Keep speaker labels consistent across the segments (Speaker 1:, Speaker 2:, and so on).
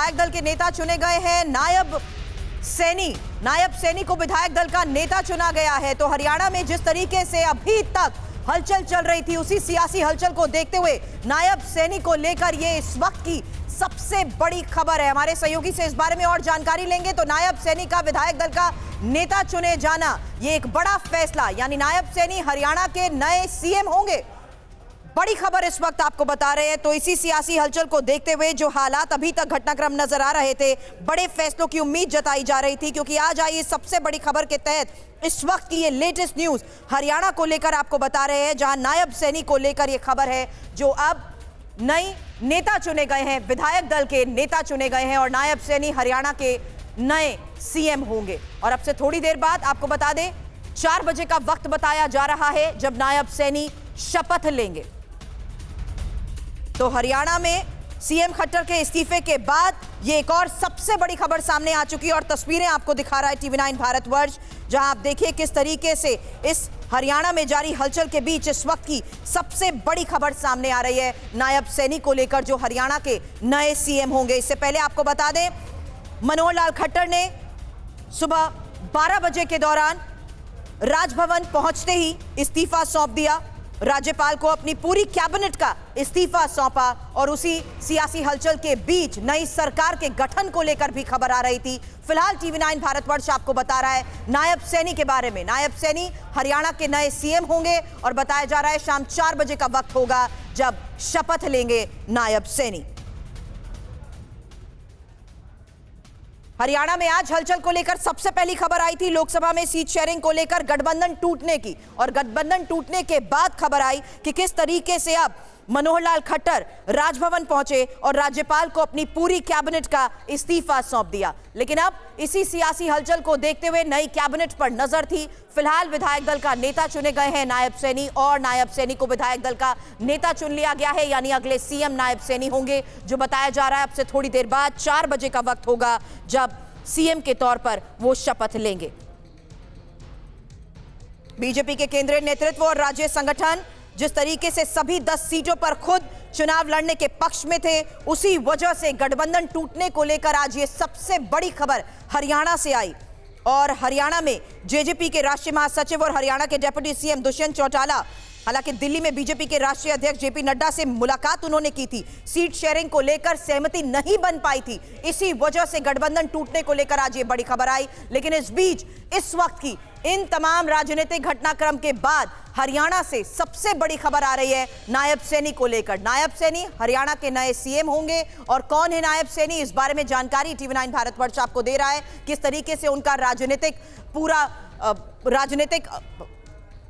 Speaker 1: विधायक दल के नेता चुने गए हैं। नायब सैनी को विधायक दल का नेता चुना गया है। तो हरियाणा में जिस तरीके से अभी तक हलचल चल रही थी, उसी सियासी हलचल को देखते हुए नायब सैनी को लेकर ये इस वक्त की सबसे बड़ी खबर है। हमारे सहयोगी से इस बारे में और जानकारी लेंगे। तो नायब सैनी का विधायक दल का नेता चुने जाना, ये एक बड़ा फैसला, यानी नायब सैनी हरियाणा के नए सीएम होंगे। बड़ी खबर इस वक्त आपको बता रहे हैं। तो इसी सियासी हलचल को देखते हुए जो हालात अभी तक घटनाक्रम नजर आ रहे थे, बड़े फैसलों की उम्मीद जताई जा रही थी, क्योंकि आज आई इस सबसे बड़ी खबर के तहत इस वक्त की ये लेटेस्ट न्यूज हरियाणा को लेकर आपको बता रहे हैं, जहां नायब सैनी को लेकर ये खबर है, जो अब नई नेता चुने गए हैं, विधायक दल के नेता चुने गए हैं और नायब सैनी हरियाणा के नए सीएम होंगे। और अब से थोड़ी देर बाद आपको बता दें, 4 बजे का वक्त बताया जा रहा है जब नायब सैनी शपथ लेंगे। तो हरियाणा में सीएम खट्टर के इस्तीफे के बाद ये एक और सबसे बड़ी खबर सामने आ चुकी है और तस्वीरें आपको दिखा रहा है TV9 भारतवर्ष, जहां आप देखिए किस तरीके से इस हरियाणा में जारी हलचल के बीच इस वक्त की सबसे बड़ी खबर सामने आ रही है नायब सैनी को लेकर, जो हरियाणा के नए सीएम होंगे। इससे पहले आपको बता दें, मनोहर लाल खट्टर ने सुबह 12 बजे के दौरान राजभवन पहुंचते ही इस्तीफा सौंप दिया, राज्यपाल को अपनी पूरी कैबिनेट का इस्तीफा सौंपा। और उसी सियासी हलचल के बीच नई सरकार के गठन को लेकर भी खबर आ रही थी। फिलहाल TV9 भारतवर्ष आपको बता रहा है नायब सैनी के बारे में। नायब सैनी हरियाणा के नए सीएम होंगे और बताया जा रहा है शाम 4 बजे का वक्त होगा जब शपथ लेंगे नायब सैनी। हरियाणा में आज हलचल को लेकर सबसे पहली खबर आई थी लोकसभा में सीट शेयरिंग को लेकर गठबंधन टूटने की, और गठबंधन टूटने के बाद खबर आई कि किस तरीके से अब मनोहर लाल खट्टर राजभवन पहुंचे और राज्यपाल को अपनी पूरी कैबिनेट का इस्तीफा सौंप दिया। लेकिन अब इसी सियासी हलचल को देखते हुए नई कैबिनेट पर नजर थी। फिलहाल विधायक दल का नेता चुने गए हैं नायब सैनी, और नायब सैनी को विधायक दल का नेता चुन लिया गया है, यानी अगले सीएम नायब सैनी होंगे, जो बताया जा रहा है अब से थोड़ी देर बाद 4 बजे का वक्त होगा जब सीएम के तौर पर वो शपथ लेंगे। बीजेपी के केंद्रीय नेतृत्व और राज्य संगठन जिस तरीके से सभी 10 सीटों पर खुद चुनाव लड़ने के पक्ष में थे, उसी वजह से गठबंधन टूटने को लेकर आज ये सबसे बड़ी खबर हरियाणा से आई। और हरियाणा में जेजेपी के राष्ट्रीय महासचिव और हरियाणा के डिप्टी सीएम दुष्यंत चौटाला, हालांकि दिल्ली में बीजेपी के राष्ट्रीय अध्यक्ष जेपी नड्डा से मुलाकात उन्होंने की थी, सीट शेयरिंग को लेकर सहमति नहीं बन पाई थी, इसी वजह से गठबंधन टूटने को लेकर आज ये बड़ी खबर आई। लेकिन इस बीच इस वक्त की इन तमाम राजनीतिक घटनाक्रम के बाद हरियाणा से सबसे बड़ी खबर आ रही है नायब सैनी को लेकर। नायब सैनी हरियाणा के नए सीएम होंगे, और कौन है नायब सैनी, इस बारे में जानकारी TV9 भारतवर्ष आपको दे रहा है, किस तरीके से उनका राजनीतिक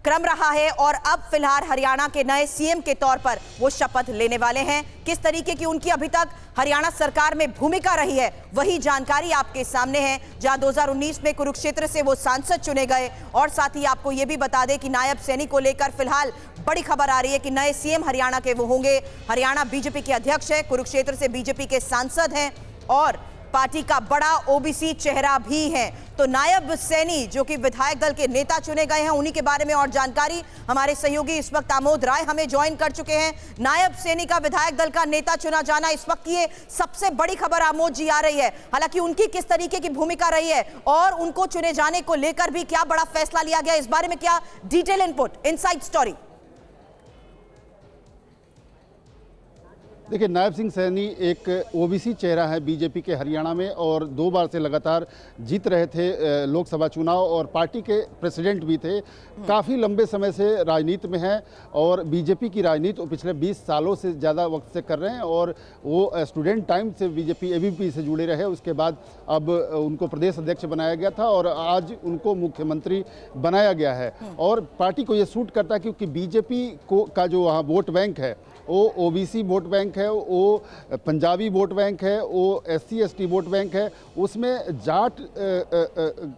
Speaker 1: क्रम रहा है और अब फिलहाल हरियाणा के नए सीएम के तौर पर वो शपथ लेने वाले हैं। किस तरीके की उनकी अभी तक हरियाणा सरकार में भूमिका रही है, वही जानकारी आपके सामने है, जहां 2019 में कुरुक्षेत्र से वो सांसद चुने गए। और साथ ही आपको ये भी बता दें कि नायब सैनी को लेकर फिलहाल बड़ी खबर आ रही है कि नए सीएम हरियाणा के वो होंगे। हरियाणा बीजेपी के अध्यक्ष है, कुरुक्षेत्र से बीजेपी के सांसद हैं और पार्टी का बड़ा ओबीसी चेहरा भी है। तो नायब सैनी जो कि विधायक दल के नेता चुने गए हैं, उन्हीं के बारे में और जानकारी हमारे सहयोगी इस वक्त आमोद राय हमें ज्वाइन कर चुके हैं। नायब सैनी का विधायक दल का नेता चुना जाना इस वक्त की ये सबसे बड़ी खबर आमोद जी आ रही है। हालांकि उनकी किस तरीके की भूमिका रही है और उनको चुने जाने को लेकर भी क्या बड़ा फैसला लिया गया, इस बारे में क्या डिटेल इनपुट, इनसाइड स्टोरी?
Speaker 2: देखिए, नायब सिंह सैनी एक ओबीसी चेहरा है बीजेपी के हरियाणा में, और 2 बार से लगातार जीत रहे थे लोकसभा चुनाव, और पार्टी के प्रेसिडेंट भी थे। काफ़ी लंबे समय से राजनीति में हैं और बीजेपी की राजनीति पिछले 20 सालों से ज़्यादा वक्त से कर रहे हैं, और वो स्टूडेंट टाइम से बीजेपी एबीवीपी से जुड़े रहे। उसके बाद अब उनको प्रदेश अध्यक्ष बनाया गया था और आज उनको मुख्यमंत्री बनाया गया है। और पार्टी को ये सूट करता है क्योंकि बीजेपी को का जो वहाँ वोट बैंक है वो ओबीसी वोट बैंक है, वो पंजाबी वोट बैंक है, वो SC ST वोट बैंक है। उसमें जाट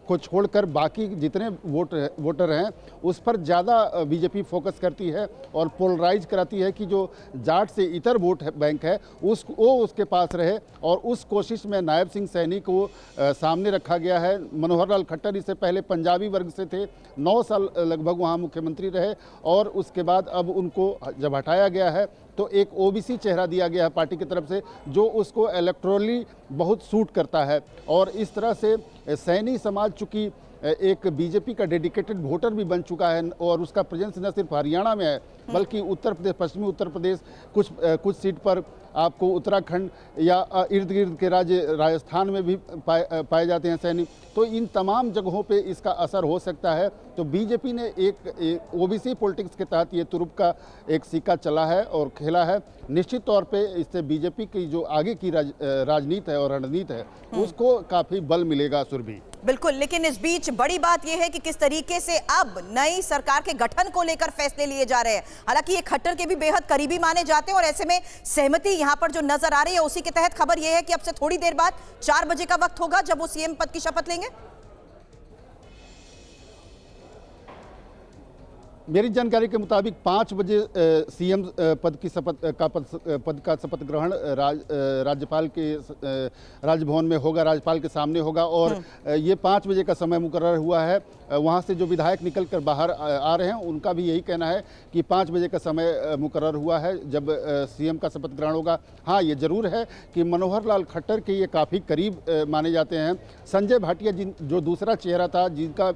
Speaker 2: को छोड़कर बाकी जितने वोटर हैं उस पर ज़्यादा बीजेपी फोकस करती है और पोलराइज कराती है कि जो जाट से इतर वोट बैंक है वो उसके पास रहे। और उस कोशिश में नायब सिंह सैनी को सामने रखा गया है। मनोहर लाल खट्टर इससे पहले पंजाबी वर्ग से थे, 9 साल लगभग वहाँ मुख्यमंत्री रहे, और उसके बाद अब उनको जब हटाया गया है तो एक ओबीसी चेहरा दिया गया है पार्टी की तरफ से, जो उसको इलेक्टोरली बहुत सूट करता है। और इस तरह से सैनी समाज चूंकि एक बीजेपी का डेडिकेटेड वोटर भी बन चुका है और उसका प्रेजेंस न सिर्फ हरियाणा में है बल्कि उत्तर प्रदेश, पश्चिमी उत्तर प्रदेश, कुछ सीट पर आपको उत्तराखंड या इर्द गिर्द के राज्य राजस्थान में भी पाए जाते हैं सैनिक। तो इन तमाम जगहों पे इसका असर हो सकता है। तो बीजेपी ने एक ओबीसी पॉलिटिक्स के तहत ये तुरुप का एक सिक्का चला है और खेला है। निश्चित तौर पे इससे बीजेपी की जो आगे की राजनीति है और रणनीति है उसको काफ़ी बल मिलेगा सुरभि।
Speaker 1: बिल्कुल, लेकिन इस बीच बड़ी बात यह है कि किस तरीके से अब नई सरकार के गठन को लेकर फैसले लिए जा रहे हैं। हालांकि ये खट्टर के भी बेहद करीबी माने जाते हैं और ऐसे में सहमति यहां पर जो नजर आ रही है उसी के तहत खबर यह है कि अब से थोड़ी देर बाद 4 बजे का वक्त होगा जब वो सीएम पद की शपथ लेंगे।
Speaker 2: मेरी जानकारी के मुताबिक 5 बजे सीएम पद का शपथ ग्रहण राज्यपाल के राजभवन में होगा, राज्यपाल के सामने होगा और ये 5 बजे का समय मुकर्रर हुआ है। वहाँ से जो विधायक निकल कर बाहर आ रहे हैं उनका भी यही कहना है कि 5 बजे का समय मुकर्रर हुआ है जब सीएम का शपथ ग्रहण होगा। हाँ, ये जरूर है कि मनोहर लाल खट्टर के ये काफ़ी करीब माने जाते हैं। संजय भाटिया जो दूसरा चेहरा था,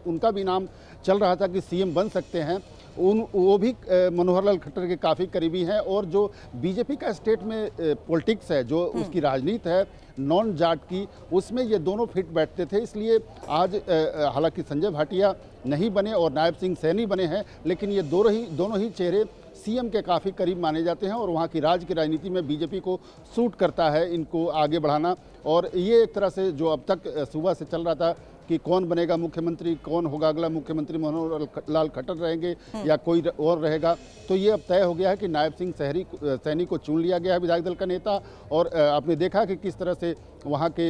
Speaker 2: उनका भी नाम चल रहा था कि सीएम बन सकते हैं, वो भी मनोहर लाल खट्टर के काफ़ी करीबी हैं। और जो बीजेपी का स्टेट में पॉलिटिक्स है, जो उसकी राजनीति है नॉन जाट की, उसमें ये दोनों फिट बैठते थे। इसलिए आज हालांकि संजय भाटिया नहीं बने और नायब सिंह सैनी बने हैं, लेकिन ये दोनों ही चेहरे सीएम के काफ़ी करीब माने जाते हैं और वहाँ की राज्य की राजनीति में बीजेपी को सूट करता है इनको आगे बढ़ाना। और ये एक तरह से जो अब तक सुबह से चल रहा था कि कौन बनेगा मुख्यमंत्री, कौन होगा अगला मुख्यमंत्री, मनोहर लाल खट्टर रहेंगे या कोई और रहेगा, तो ये अब तय हो गया है कि नायब सिंह सैनी को चुन लिया गया है विधायक दल का नेता। और आपने देखा कि किस तरह से वहाँ के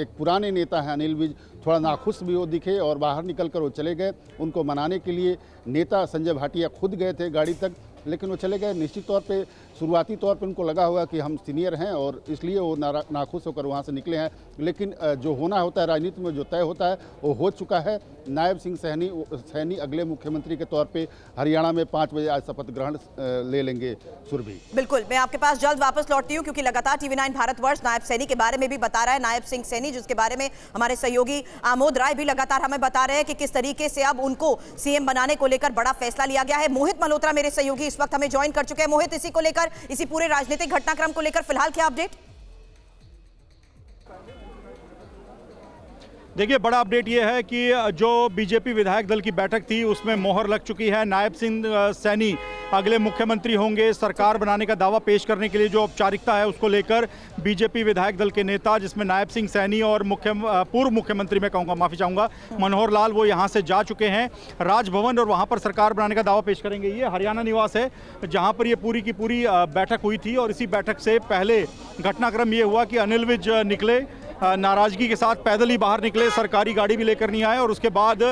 Speaker 2: एक पुराने नेता हैं अनिल विज, थोड़ा नाखुश भी वो दिखे और बाहर निकल कर वो चले गए। उनको मनाने के लिए नेता संजय भाटिया खुद गए थे गाड़ी तक, लेकिन वो चले गए। निश्चित तौर पे शुरुआती तौर पे उनको लगा होगा कि हम सीनियर हैं और इसलिए वो नाखुश होकर वहाँ से निकले हैं। लेकिन जो होना होता है राजनीति में, जो तय होता है वो हो चुका है। नायब सिंह सैनी अगले मुख्यमंत्री के तौर पे हरियाणा में 5 बजे आज शपथ ग्रहण ले लेंगे। सुरभि,
Speaker 1: बिल्कुल, मैं आपके पास जल्द वापस लौटती हूँ क्योंकि लगातार TV9 भारतवर्ष नायब सैनी के बारे में भी बता रहा है, नायब सिंह सैनी, जिसके बारे में हमारे सहयोगी आमोद राय भी लगातार हमें बता रहे हैं कि किस तरीके से अब उनको सीएम बनाने को लेकर बड़ा फैसला लिया गया है। मोहित मल्होत्रा मेरे सहयोगी इस वक्त हमें ज्वाइन कर चुके हैं। मोहित, इसी को लेकर, इसी पूरे राजनीतिक घटनाक्रम को लेकर फिलहाल क्या अपडेट?
Speaker 3: देखिए, बड़ा अपडेट ये है कि जो बीजेपी विधायक दल की बैठक थी उसमें मोहर लग चुकी है। नायब सिंह सैनी अगले मुख्यमंत्री होंगे। सरकार बनाने का दावा पेश करने के लिए जो औपचारिकता है उसको लेकर बीजेपी विधायक दल के नेता, जिसमें नायब सिंह सैनी और पूर्व मुख्यमंत्री मैं कहूँगा, माफ़ी चाहूँगा, मनोहर लाल, वो यहाँ से जा चुके हैं राजभवन और वहाँ पर सरकार बनाने का दावा पेश करेंगे। ये हरियाणा निवास है जहाँ पर ये पूरी की पूरी बैठक हुई थी और इसी बैठक से पहले घटनाक्रम ये हुआ कि अनिल विज निकले, नाराजगी के साथ पैदल ही बाहर निकले, सरकारी गाड़ी भी लेकर नहीं आए। और उसके बाद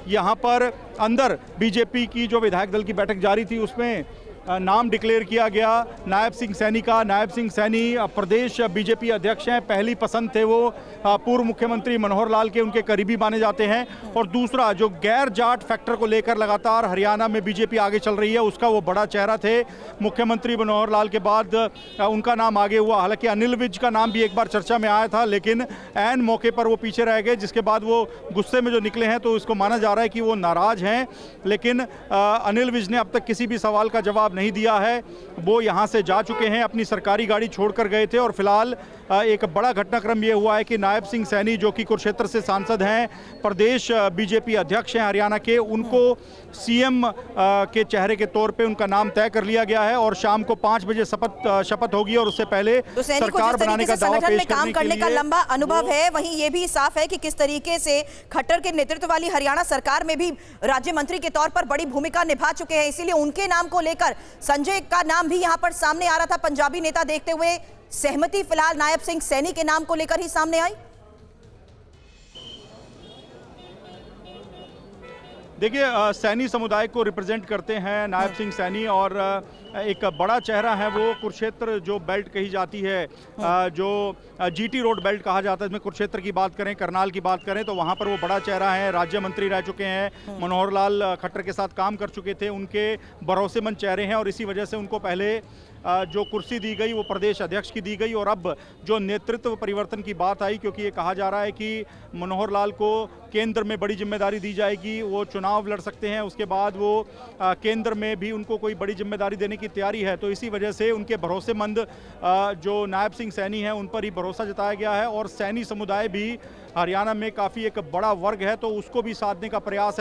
Speaker 3: यहाँ पर अंदर बीजेपी की जो विधायक दल की बैठक जारी थी उसमें नाम डिक्लेयर किया गया नायब सिंह सैनी का। नायब सिंह सैनी प्रदेश बीजेपी अध्यक्ष हैं, पहली पसंद थे वो पूर्व मुख्यमंत्री मनोहर लाल के, उनके करीबी माने जाते हैं। और दूसरा, जो गैर जाट फैक्टर को लेकर लगातार हरियाणा में बीजेपी आगे चल रही है, उसका वो बड़ा चेहरा थे। मुख्यमंत्री मनोहर लाल के बाद उनका नाम आगे हुआ। हालांकि अनिल विज का नाम भी एक बार चर्चा में आया था, लेकिन ऐन मौके पर वो पीछे रह गए, जिसके बाद वो गुस्से में जो निकले हैं तो इसको माना जा रहा है कि वो नाराज हैं। लेकिन अनिल विज ने अब तक किसी भी सवाल का जवाब नहीं दिया है। वो यहां से जा चुके हैं, अपनी सरकारी गाड़ी छोड़कर गए थे। और फिलहाल एक बड़ा घटनाक्रम ये हुआ है कि नायब सिंह सैनी, जो कि कुरुक्षेत्र से सांसद हैं, प्रदेश बीजेपी अध्यक्ष हैं हरियाणा के, उनको सीएम के चेहरे के तौर पे उनका नाम तय कर लिया गया है और शाम को 5 बजे शपथ होगी। और उससे पहले
Speaker 1: तो
Speaker 3: सरकार बनाने का दावा पेश
Speaker 1: काम करने का लंबा अनुभव है। वहीं ये भी साफ है कि किस तरीके से खट्टर के नेतृत्व वाली हरियाणा सरकार में भी राज्य मंत्री के तौर पर बड़ी भूमिका निभा चुके हैं। इसीलिए उनके नाम को लेकर संजय का नाम भी यहां पर सामने आ रहा था। पंजाबी नेता देखते हुए सहमति फिलहाल नायब सिंह सैनी के नाम को लेकर ही सामने आई।
Speaker 3: देखिए, सैनी समुदाय को रिप्रेजेंट करते हैं नायब सिंह सैनी और एक बड़ा चेहरा है वो। कुरुक्षेत्र जो बेल्ट कही जाती है, जो जीटी रोड बेल्ट कहा जाता है, इसमें कुरुक्षेत्र की बात करें, करनाल की बात करें, तो वहाँ पर वो बड़ा चेहरा है। राज्य मंत्री रह चुके हैं, मनोहर लाल खट्टर के साथ काम कर चुके थे, उनके भरोसेमंद चेहरे हैं और इसी वजह से उनको पहले जो कुर्सी दी गई वो प्रदेश अध्यक्ष की दी गई और अब जो नेतृत्व परिवर्तन की बात आई, क्योंकि ये कहा जा रहा है कि मनोहर लाल को केंद्र में बड़ी जिम्मेदारी दी जाएगी, वो चुनाव लड़ सकते हैं, उसके बाद वो केंद्र में भी उनको कोई बड़ी जिम्मेदारी देने की तैयारी है। तो इसी वजह से उनके भरोसेमंद जो नायब सिंह सैनी हैं उन पर ही भरोसा जताया गया है और सैनी समुदाय भी हरियाणा में काफ़ी एक बड़ा वर्ग है, तो उसको भी साधने का प्रयास है।